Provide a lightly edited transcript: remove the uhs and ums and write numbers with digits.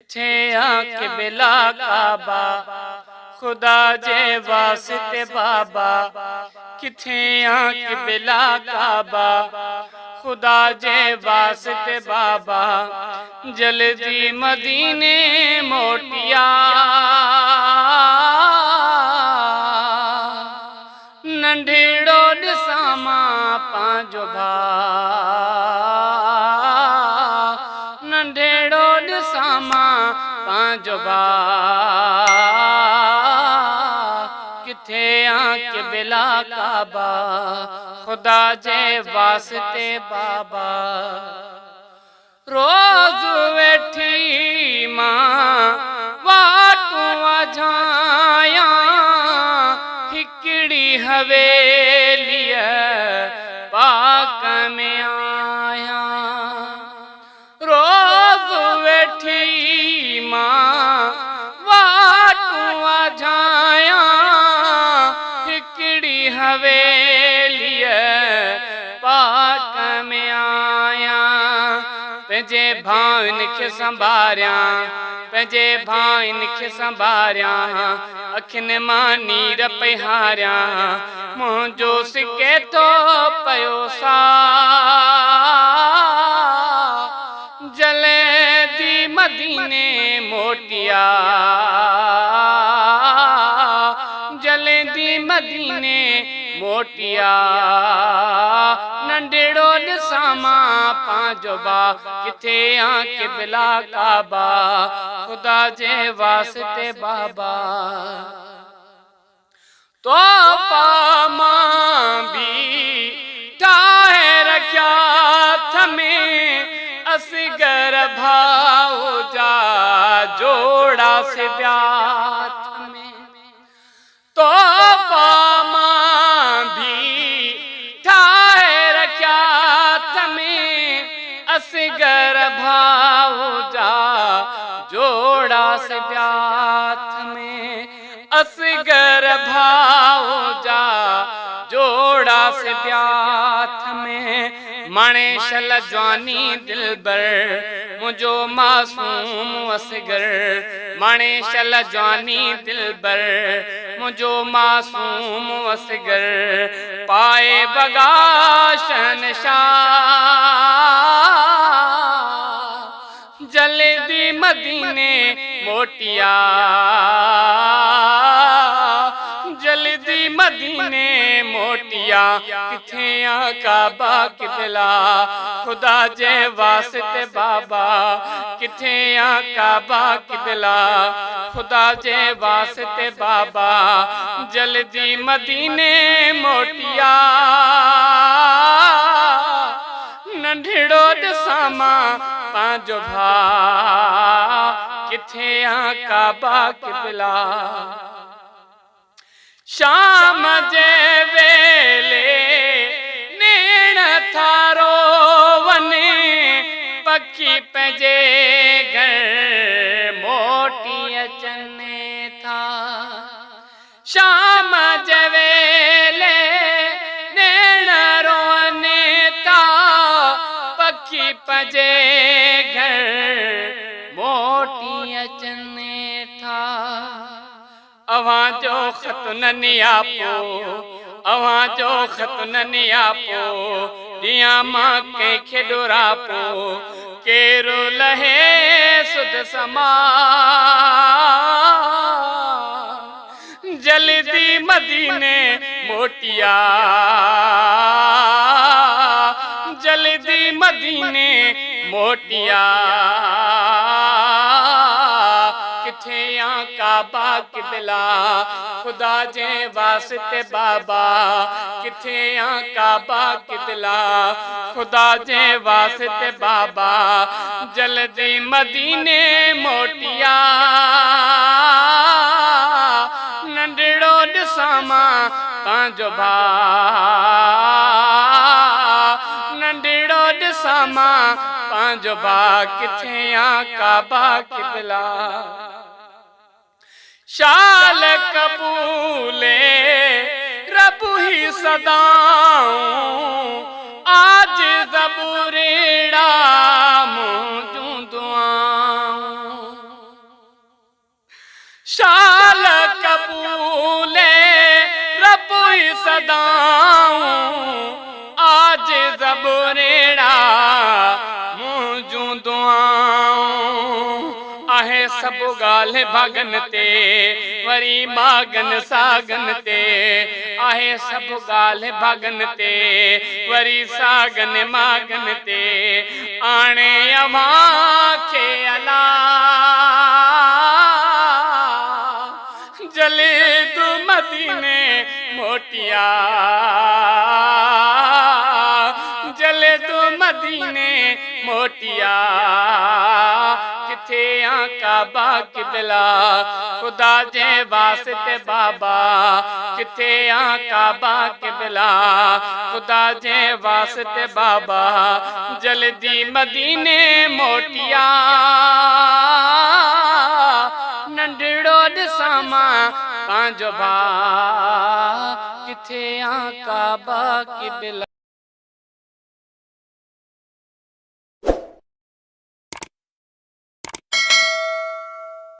किथे आके बिला काबा खुदा जे वास्ते बाबा किथे आके बिला काबा खुदा जे वास्ते बाबा जल्दी मदीने मोटिया नंढेड़ो ॾिसामा पांजो भा नंढेड़ो ॾिसामा पांजो भा किथे आके बिला काबा खुदा जे वास्ते बाबा रोज वेठी मां वाटू अझाया हिकड़ी हवेलिया पाक में आया रोज वेठी मां वाटू अझाया हिकड़ी हवेलिया पाक में आया पंहिंजे भाउनि खे संभारिया पंहिंजे भाउनि खे संभारिया अखियुनि मां नीर पई हारिया मुंहिंजो सिके थो पियो सा जल्दी मदीने मोटिया जल्दी मदीने मोटिया नंढेड़ो ॾिसामा पांजो बा किथे आके बिला काबा खुदा जे वास्ते बाबा तोहफा मां भी ठाहे रखिया थमें असगर भाऊ जा जोड़ा से ब्याह में तोहफा मां भी ठाहे रखिया थमें असगर भाऊ जा जोड़ा से ब्याह में असगर भाऊ जा जोड़ा से ब्याह में माणे शल जवानी दिलबर मुझो मासूम असगर माणे शल जवानी दिलबर मुझो मासूम असगर पाए बगाशन शाह जल्दी मदीने मोटिया जल्दी मदीने मोटिया किथे काबा किबला खुदा जे वास्ते बाबा किथे काबा किबला खुदा जे वास्ते बाबा जल्दी मदीने मोटिया नंढेड़ो ॾिसामा पांजो भा किथे काबा किबला शाम जे वेले नेण थारो वने पखी पंहिंजे घर मोटी अचने था शाम जे वेले नेण रोने था पखी पंहिंजे घर मोटी अचने था अवां जो ख़त ननी आपो अवां जो ख़त ननी आपो दिया मां कंहिंखे ॾोरापो केरो लहे सुध समा जल्दी मदीने मोटिया जल्दी मदीने मोटिया किथे काबा किबला खुदा जे वास्ते बाबा किथे काबा किबला खुदा जे वास्ते बाबा जल्दी मदीने मोटिया नंढड़ो ॾिसामा पांजो भा नंढड़ो ॾिसामा पांजो भा किथे काबा किबला शाल कबूले रब ही सदाऊं आज जबूरेड़ा मुझू दुआऊं शाल कबूले रब ही सदाऊं आज ज़बरेड़ा मुंहिंजूं दुआऊं आहे सब ॻाल्हि भागन ते वरी मागन सागन ते आहे सब ॻाल्हि भागन ते वरी सागन मागन ते आणे अवां खे अला जले तू मदीने मोटिया जले तू मदीने मोटिया किथे काबा किबला खुदा जे वास्ते बाबा किथे काबा किबला खुदा जे वास्ते बाबा जल्दी मदीने मोटिया नंढड़ो ॾिसां मां पंहिंजो भाउ किथे काबा किबला।